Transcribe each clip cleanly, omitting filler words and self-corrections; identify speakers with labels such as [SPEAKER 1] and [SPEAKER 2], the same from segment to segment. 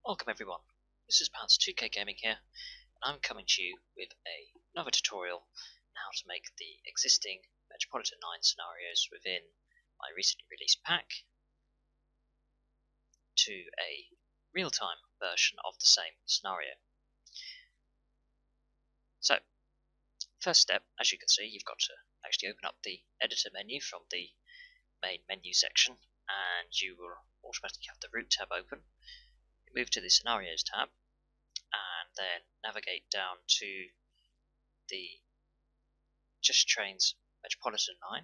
[SPEAKER 1] Welcome everyone, this is Pounds2K Gaming here, and I'm coming to you with another tutorial on how to make the existing Metropolitan 9 scenarios within my recently released pack to a real-time version of the same scenario. So, first step, as you can see, you've got to actually open up the editor menu from the main menu section, and you will automatically have the root tab open. Move to the Scenarios tab, and then navigate down to the Just Trains Metropolitan 9,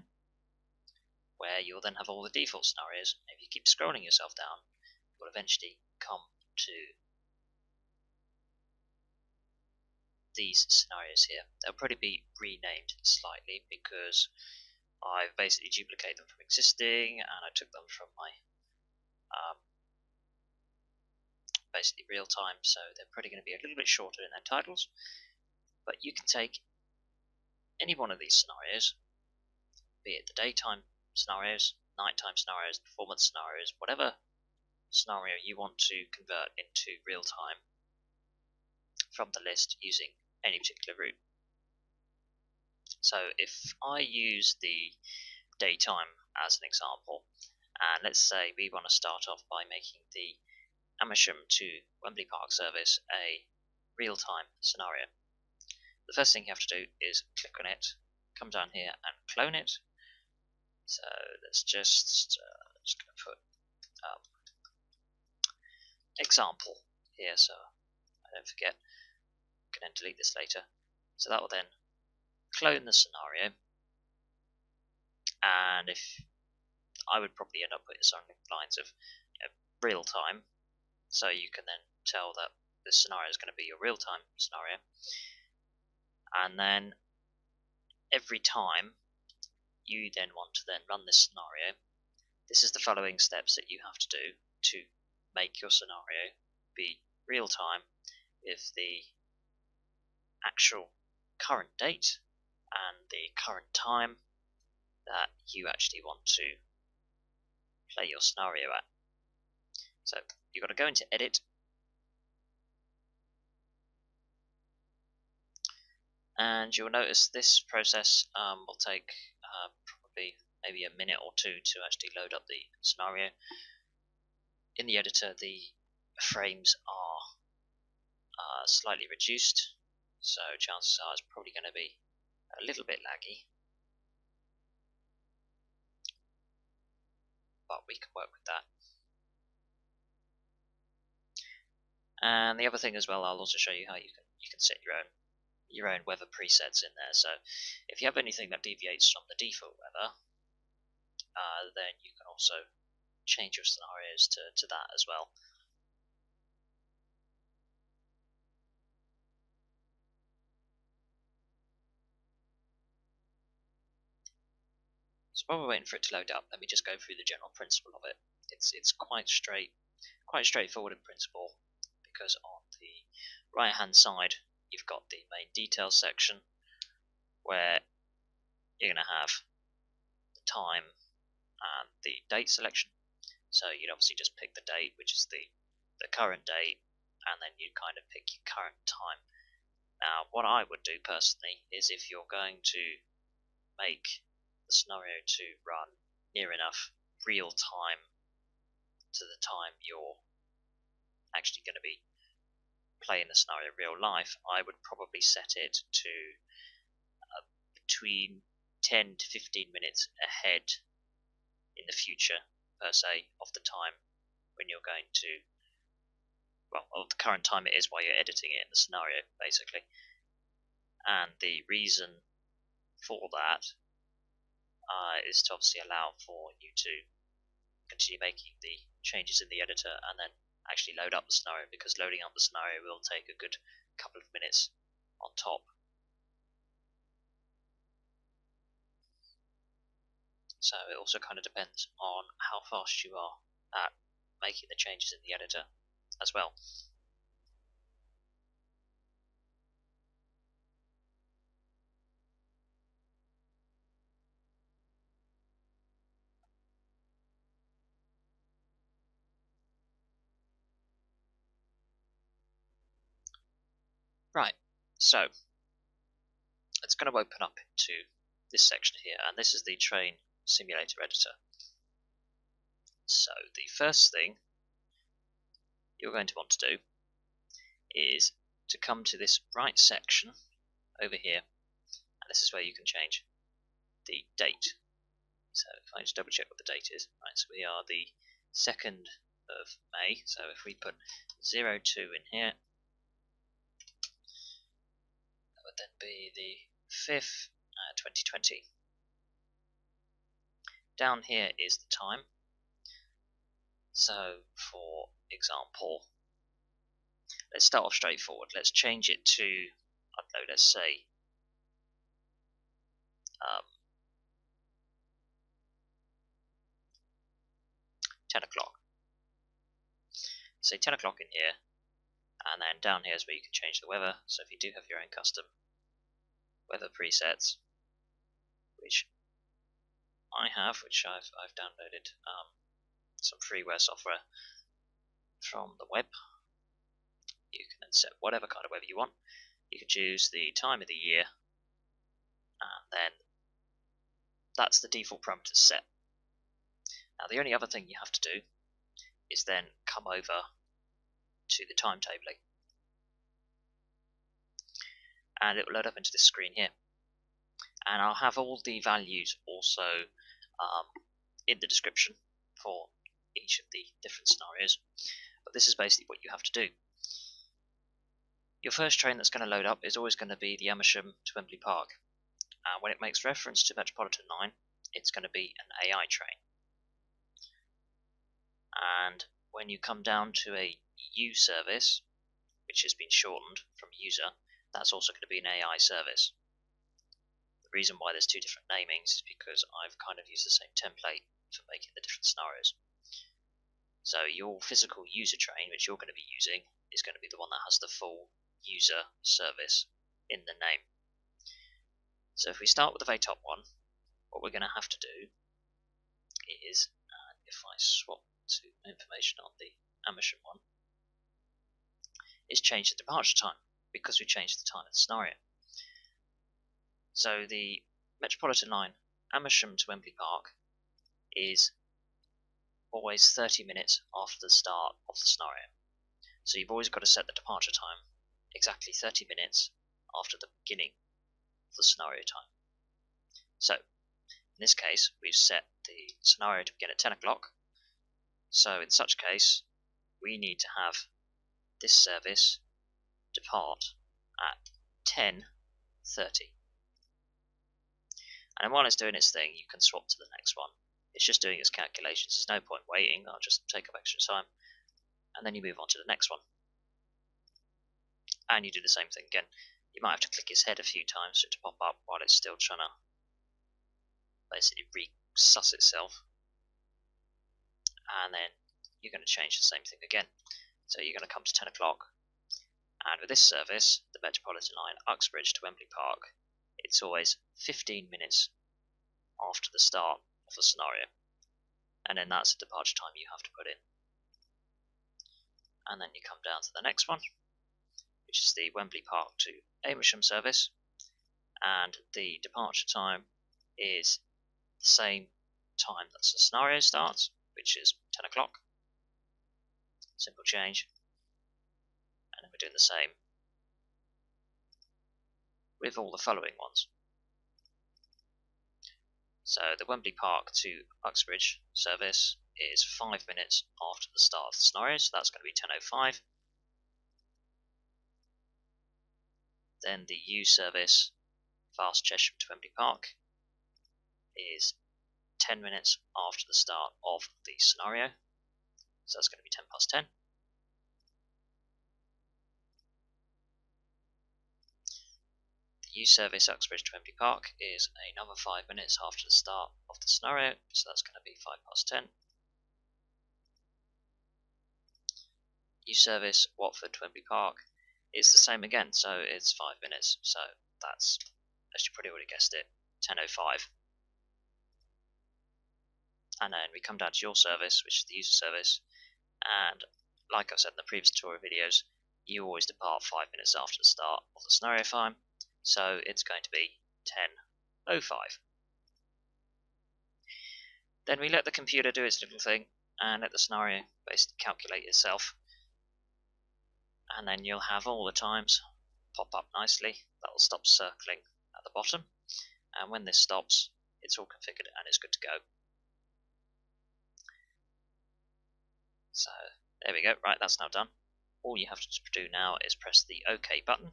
[SPEAKER 1] where you'll then have all the default scenarios. If you keep scrolling yourself down, you will eventually come to these scenarios here. They'll probably be renamed slightly because I've basically duplicated them from existing, and I took them from my basically real time, so they're probably going to be a little bit shorter in their titles. But you can take any one of these scenarios, be it the daytime scenarios, nighttime scenarios, performance scenarios, whatever scenario you want to convert into real time from the list using any particular route. So if I use the daytime as an example, and let's say we want to start off by making the Amersham to Wembley Park service a real-time scenario. The first thing you have to do is click on it, come down here and clone it. So let's just going to put example here so I don't forget. I can then delete this later. So that will then clone the scenario, and if I would probably end up putting something along the lines of real time, so you can then tell that this scenario is going to be your real time scenario, and then every time you then want to then run this scenario, this is the following steps that you have to do to make your scenario be real time with the actual current date and the current time that you actually want to play your scenario at. So you've got to go into edit, and you'll notice this process will take probably maybe a minute or two to actually load up the scenario. In the editor, the frames are slightly reduced, so chances are it's probably going to be a little bit laggy, but we can work with that. And the other thing as well, I'll also show you how you can set your own weather presets in there. So if you have anything that deviates from the default weather, then you can also change your scenarios to that as well. So while we're waiting for it to load up, let me just go through the general principle of it. It's quite straightforward in principle, because on the right hand side you've got the main details section where you're going to have the time and the date selection. So you'd obviously just pick the date, which is the current date, and then you kind of pick your current time. Now what I would do personally is, if you're going to make the scenario to run near enough real time to the time you're actually going to be playing the scenario in real life, I would probably set it to between 10 to 15 minutes ahead in the future, per se, of the time when you're going to, well, of the current time it is while you're editing it in the scenario, basically. And the reason for that is to obviously allow for you to continue making the changes in the editor and then actually load up the scenario, because loading up the scenario will take a good couple of minutes on top. So it also kind of depends on how fast you are at making the changes in the editor as well. So it's going to open up into this section here, and this is the train simulator editor. So the first thing you're going to want to do is to come to this right section over here, and this is where you can change the date. So if I just double check what the date is, right, so we are the 2nd of May, so if we put 02 in here, that would then be the 5th, 2020. Down here is the time. So for example, let's start off straightforward. Let's change it to, I don't know, let's say 10 o'clock. Say 10 o'clock in here, and then down here is where you can change the weather. So if you do have your own custom weather presets, which I have, which I've downloaded some freeware software from the web, you can then set whatever kind of weather you want. You can choose the time of the year, and then that's the default parameters set. Now the only other thing you have to do is then come over to the timetabling, and it will load up into this screen here. And I'll have all the values also in the description for each of the different scenarios, but this is basically what you have to do. Your first train that's going to load up is always going to be the Amersham to Wembley Park, and when it makes reference to Metropolitan 9, it's going to be an AI train. And when you come down to a U service, which has been shortened from user, that's also going to be an AI service. The reason why there's two different namings is because I've kind of used the same template for making the different scenarios. So your physical user train, which you're going to be using, is going to be the one that has the full user service in the name. So if we start with the very top one, what we're going to have to do is, if I swap to information on the Amersham one, is change the departure time, because we changed the time of the scenario. So the Metropolitan line Amersham to Wembley Park is always 30 minutes after the start of the scenario. So you've always got to set the departure time exactly 30 minutes after the beginning of the scenario time. So in this case, we've set the scenario to begin at 10 o'clock. So in such case, we need to have this service depart at 10:30. And while it's doing its thing, you can swap to the next one. It's just doing its calculations. There's no point waiting. I'll just take up extra time. And then you move on to the next one. And you do the same thing again. You might have to click its head a few times for it to pop up while it's still trying to basically resuss itself. And then you're going to change the same thing again. So you're going to come to 10 o'clock. And with this service, the Metropolitan line Uxbridge to Wembley Park, it's always 15 minutes after the start of the scenario. And then that's the departure time you have to put in. And then you come down to the next one, which is the Wembley Park to Amersham service. And the departure time is the same time that the scenario starts, which is 10 o'clock. Simple change. And then we're doing the same with all the following ones. So the Wembley Park to Uxbridge service is 5 minutes after the start of the scenario, so that's going to be 10:05. Then the U service fast Chesham to Wembley Park is 10 minutes after the start of the scenario, so that's going to be 10:10. The U service Uxbridge to Wembley Park is another 5 minutes after the start of the scenario, so that's going to be 5:10. U service Watford to Wembley Park is the same again, so it's 5 minutes, so that's, as you probably already guessed it, 10:05. And then we come down to your service, which is the user service, and like I said in the previous tutorial videos, you always depart 5 minutes after the start of the scenario time, so it's going to be 10:05. Then we let the computer do its little thing and let the scenario basically calculate itself, and then you'll have all the times pop up nicely. That will stop circling at the bottom, and when this stops, it's all configured and it's good to go. So there we go. Right, that's now done. All you have to do now is press the OK button,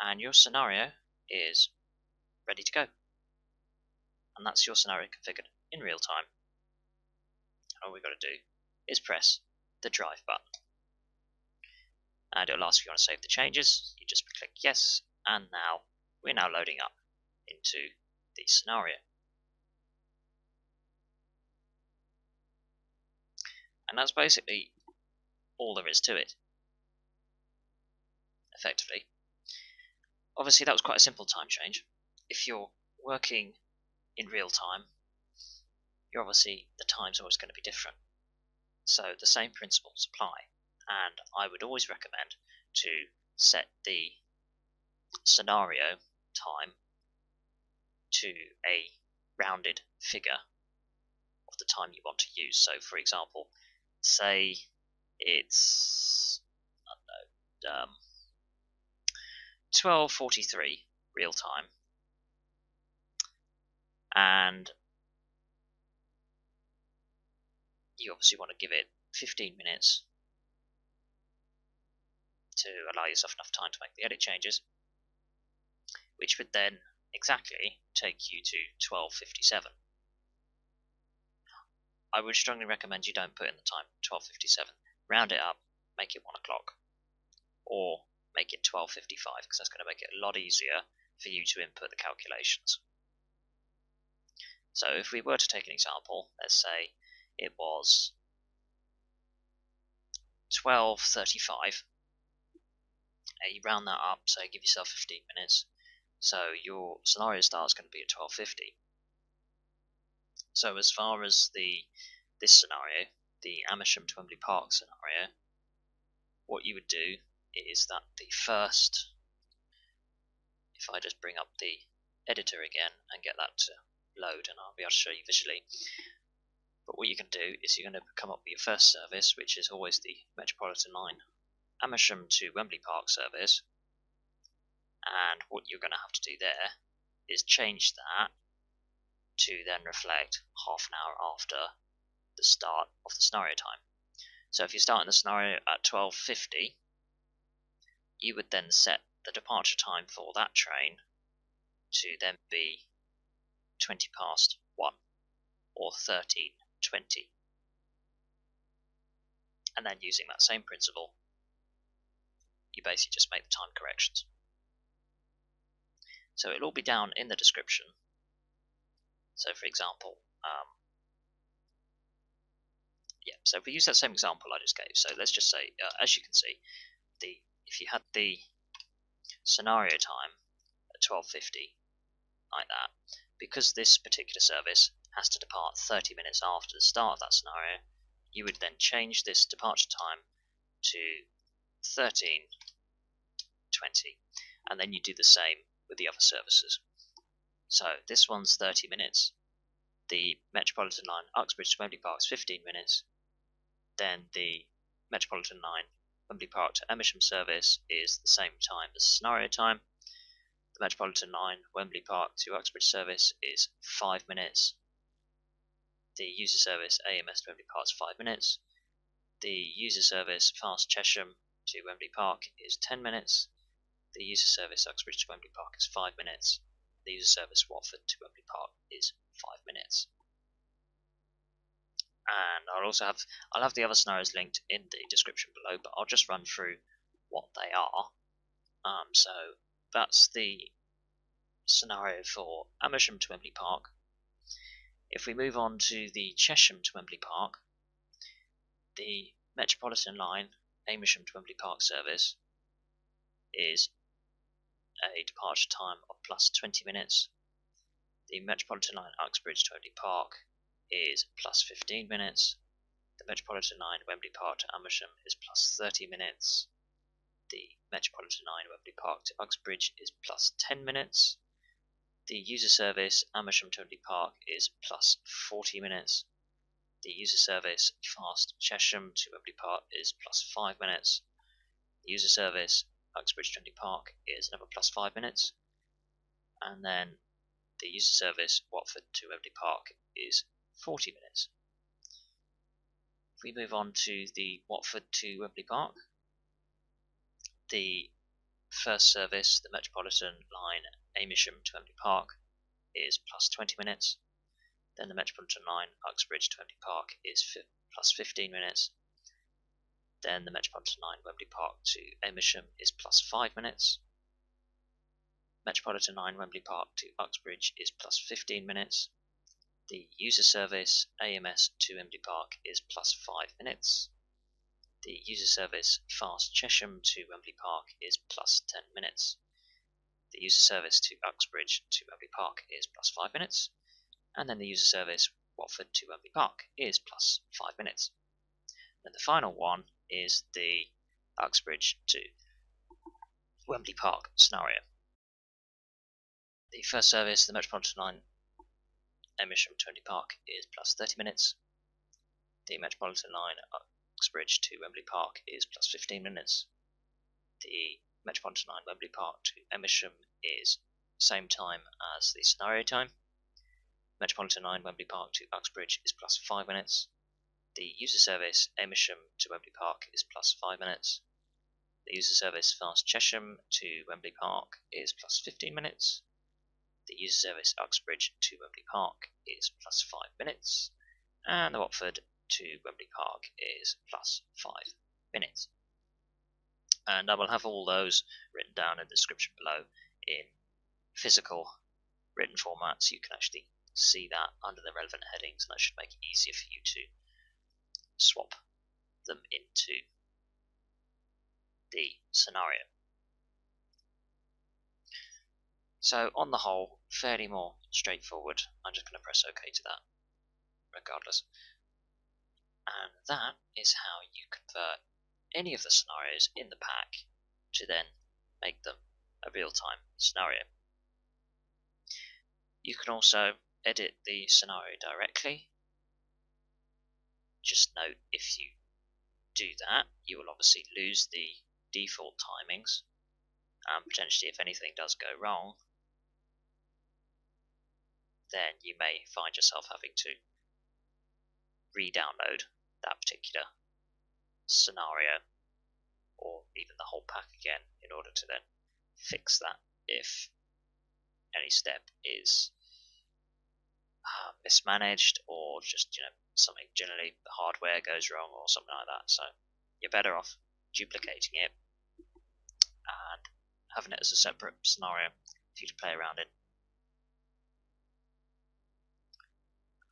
[SPEAKER 1] and your scenario is ready to go. And that's your scenario configured in real time. And all we've got to do is press the drive button. And it'll ask if you want to save the changes. You just click yes, and now we're now loading up into the scenario. And that's basically all there is to it, effectively. Obviously that was quite a simple time change. If you're working in real time, you're obviously, the time's always going to be different. So the same principles apply, and I would always recommend to set the scenario time to a rounded figure of the time you want to use. So for example, say it's, I don't know, 12:43 real time, and you obviously want to give it 15 minutes to allow yourself enough time to make the edit changes, which would then exactly take you to 12:57. I would strongly recommend you don't put in the time 12:57. Round it up, make it 1 o'clock, or make it 12:55, because that's going to make it a lot easier for you to input the calculations. So if we were to take an example, let's say it was 12:35. You round that up, so give yourself 15 minutes. So your scenario start is going to be at 12:50. So as far as this scenario, the Amersham to Wembley Park scenario, what you would do is that the first, if I just bring up the editor again and get that to load, and I'll be able to show you visually. But what you can do is you're going to come up with your first service, which is always the Metropolitan line Amersham to Wembley Park service, and what you're going to have to do there is change that to then reflect half an hour after the start of the scenario time. So if you're starting the scenario at 12:50, you would then set the departure time for that train to then be 1:20 or 13:20. And then using that same principle, you basically just make the time corrections. So it'll all be down in the description. So for example, so if we use that same example I just gave, so let's just say, as you can see, if you had the scenario time at 12:50, like that, because this particular service has to depart 30 minutes after the start of that scenario, you would then change this departure time to 13:20, and then you do the same with the other services. So this one's 30 minutes, the Metropolitan line Uxbridge to Wembley Park is 15 minutes, then the Metropolitan line Wembley Park to Amersham service is the same time as scenario time. The Metropolitan line Wembley Park to Uxbridge service is 5 minutes. The user service AMS to Wembley Park is 5 minutes. The user service Fast Chesham to Wembley Park is 10 minutes. The user service Uxbridge to Wembley Park is 5 minutes. The user service Watford to Wembley Park is 5 minutes. And I'll have the other scenarios linked in the description below, but I'll just run through what they are. So that's the scenario for Amersham to Wembley Park. If we move on to the Chesham to Wembley Park, the Metropolitan line Amersham to Wembley Park service is a departure time of plus 20 minutes. The Metropolitan line Uxbridge to Wembley Park is plus 15 minutes. The Metropolitan line Wembley Park to Amersham is plus 30 minutes. the Metropolitan line Wembley Park to Uxbridge is plus 10 minutes. The user service Amersham to Wembley Park is plus 40 minutes. The user service fast Chesham to Wembley Park is plus 5 minutes. The user service Uxbridge to Wembley Park is another plus 5 minutes. And then the user service Watford to Wembley Park is 40 minutes. If we move on to the Watford to Wembley Park, the first service, the Metropolitan line Amersham to Wembley Park, is plus 20 minutes. Then the Metropolitan line Uxbridge to Wembley Park is plus 15 minutes. Then the Metropolitan line Wembley Park to Amersham is plus 5 minutes. Metropolitan line Wembley Park to Uxbridge is plus 15 minutes. The user service AMS to Wembley Park is plus 5 minutes. The user service fast Chesham to Wembley Park is plus 10 minutes. The user service to Uxbridge to Wembley Park is plus 5 minutes. And then the user service Watford to Wembley Park is plus 5 minutes. Then the final one is the Uxbridge to Wembley Park scenario. The first service, the Metropolitan line Amersham to Wembley Park, is plus 30 minutes. The Metropolitan line Uxbridge to Wembley Park is plus 15 minutes. The Metropolitan line Wembley Park to Amersham is same time as the scenario time. Metropolitan line Wembley Park to Uxbridge is plus 5 minutes. The user service Amersham to Wembley Park is plus 5 minutes. The user service fast Chesham to Wembley Park is plus 15 minutes. The user service Uxbridge to Wembley Park is plus 5 minutes. And the Watford to Wembley Park is plus 5 minutes. And I will have all those written down in the description below in physical written format, so you can actually see that under the relevant headings, and that should make it easier for you to swap them into the scenario. So on the whole, fairly more straightforward. I'm just going to press OK to that regardless. And that is how you convert any of the scenarios in the pack to then make them a real-time scenario. You can also edit the scenario directly. Just note, if you do that, you will obviously lose the default timings, and potentially if anything does go wrong, then you may find yourself having to re-download that particular scenario, or even the whole pack again, in order to then fix that if any step is mismanaged, or just something generally the hardware goes wrong or something like that. So you're better off duplicating it and having it as a separate scenario for you to play around in.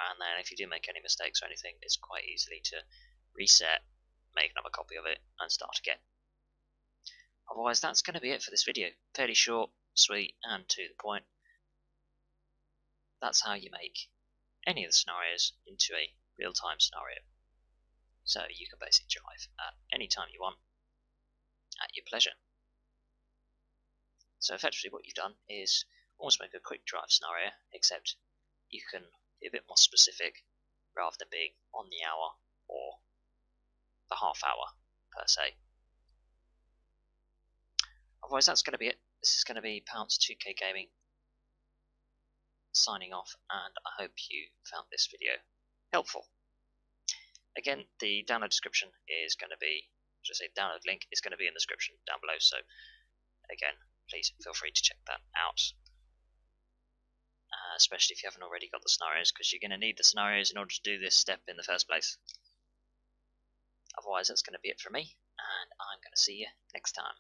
[SPEAKER 1] And then if you do make any mistakes or anything, it's quite easily to reset, make another copy of it, and start again. Otherwise, that's going to be it for this video. Fairly short, sweet, and to the point. That's how you make any of the scenarios into a real-time scenario. So you can basically drive at any time you want, at your pleasure. So effectively what you've done is almost make a quick drive scenario, except you can be a bit more specific rather than being on the hour or the half hour per se. Otherwise, that's going to be it. This is going to be Pounce2K Gaming signing off, and I hope you found this video helpful. Again, the download description is going to be, download link is going to be in the description down below, so again, please feel free to check that out, especially if you haven't already got the scenarios, because you're going to need the scenarios in order to do this step in the first place. Otherwise, that's going to be it from me, and I'm going to see you next time.